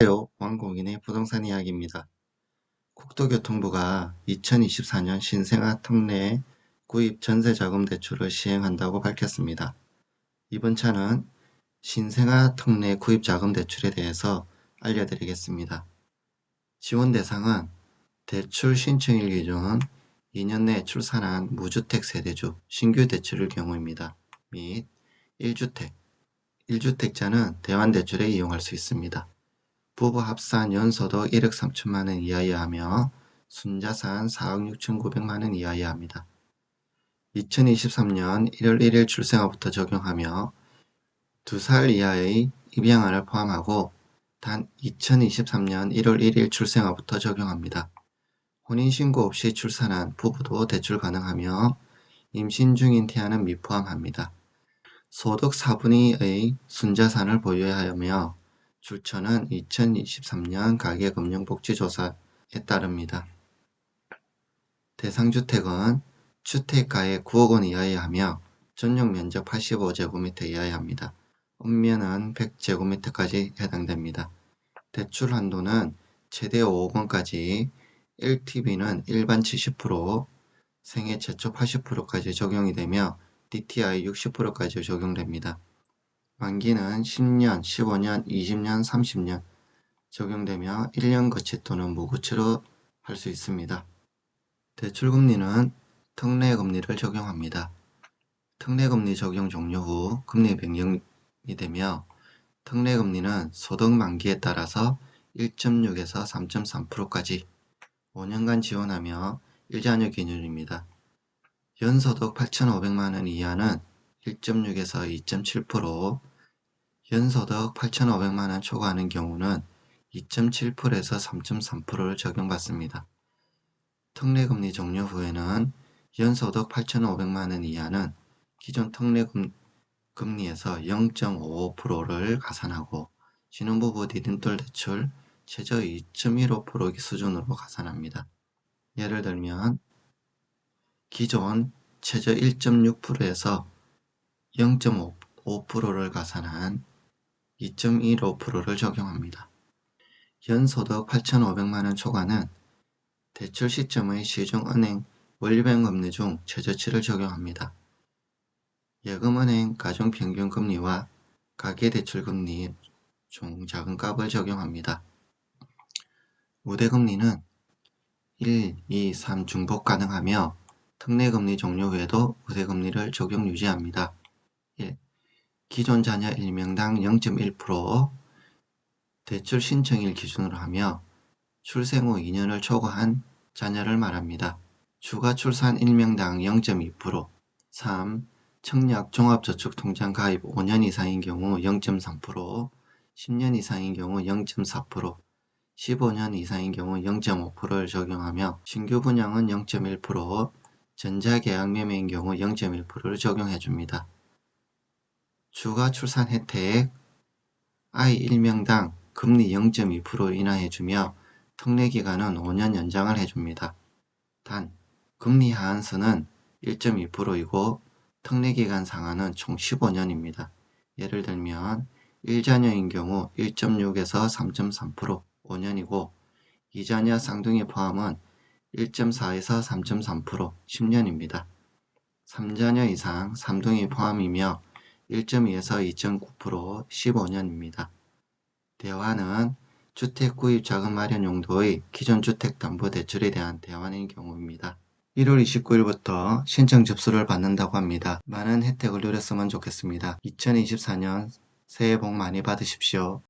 안녕하세요. 왕공인의 부동산 이야기입니다. 국토교통부가 2024년 신생아 특례 구입 전세자금 대출을 시행한다고 밝혔습니다. 이번 차는 신생아 특례 구입 자금 대출에 대해서 알려드리겠습니다. 지원 대상은 대출 신청일 기준 2년 내 출산한 무주택 세대주 신규 대출일 경우입니다. 및 1주택, 1주택자는 대환대출에 이용할 수 있습니다. 부부 합산 연소득 1억 3천만원 이하여야 하며 순자산 4억 6천9백만원 이하여야 합니다. 2023년 1월 1일 출생아부터 적용하며 2살 이하의 입양아를 포함하고 단 2023년 1월 1일 출생아부터 적용합니다. 혼인신고 없이 출산한 부부도 대출 가능하며 임신 중인 태아는 미포함합니다. 소득 4분의 2의 순자산을 보유해야 하며 출처는 2023년 가계금융복지조사에 따릅니다. 대상주택은 주택가액 9억원 이하여야 하며 전용면적 85제곱미터 이하여야 합니다. 읍면은 100제곱미터까지 해당됩니다. 대출 한도는 최대 5억원까지, LTV는 일반 70%, 생애 최초 80%까지 적용이 되며 DTI 60%까지 적용됩니다. 만기는 10년, 15년, 20년, 30년 적용되며 1년 거치 또는 무거치로 할 수 있습니다. 대출금리는 특례금리를 적용합니다. 특례금리 적용 종료 후 금리 변경이 되며 특례금리는 소득 만기에 따라서 1.6에서 3.3%까지 5년간 지원하며 1자녀 기준입니다. 연소득 8,500만원 이하는 1.6에서 2.7%, 연소득 8,500만원 초과하는 경우는 2.7%에서 3.3%를 적용받습니다. 특례금리 종료 후에는 연소득 8,500만원 이하는 기존 특례금리에서 0.55%를 가산하고 신혼부부 디딤돌 대출 최저 2.15% 수준으로 가산합니다. 예를 들면 기존 최저 1.6%에서 0.5%를 가산한 2.15%를 적용합니다. 연소득 8,500만원 초과는 대출 시점의 시중은행 원리변금리 중 최저치를 적용합니다. 예금은행 가중평균금리와 가계대출금리 중 작은 값을 적용합니다. 우대금리는 1, 2, 3 중복 가능하며 특례금리 종료 후에도 우대금리를 적용 유지합니다. 1. 기존 자녀 1명당 0.1%, 대출 신청일 기준으로 하며 출생 후 2년을 초과한 자녀를 말합니다. 추가 출산 1명당 0.2%, 3. 청약 종합저축통장 가입 5년 이상인 경우 0.3%, 10년 이상인 경우 0.4%, 15년 이상인 경우 0.5%를 적용하며 신규 분양은 0.1%, 전자계약 매매인 경우 0.1%를 적용해줍니다. 추가 출산 혜택 아이 1명당 금리 0.2% 인하해주며 특례기간은 5년 연장을 해줍니다. 단, 금리 하한선은 1.2%이고 특례기간 상한은 총 15년입니다. 예를 들면 1자녀인 경우 1.6에서 3.3% 5년이고 2자녀 쌍둥이 포함은 1.4에서 3.3% 10년입니다. 3자녀 이상 쌍둥이 포함이며 1.2에서 2.9% 15년입니다. 대환은 주택 구입 자금 마련 용도의 기존 주택담보대출에 대한 대환인 경우입니다. 1월 29일부터 신청 접수를 받는다고 합니다. 많은 혜택을 누렸으면 좋겠습니다. 2024년 새해 복 많이 받으십시오.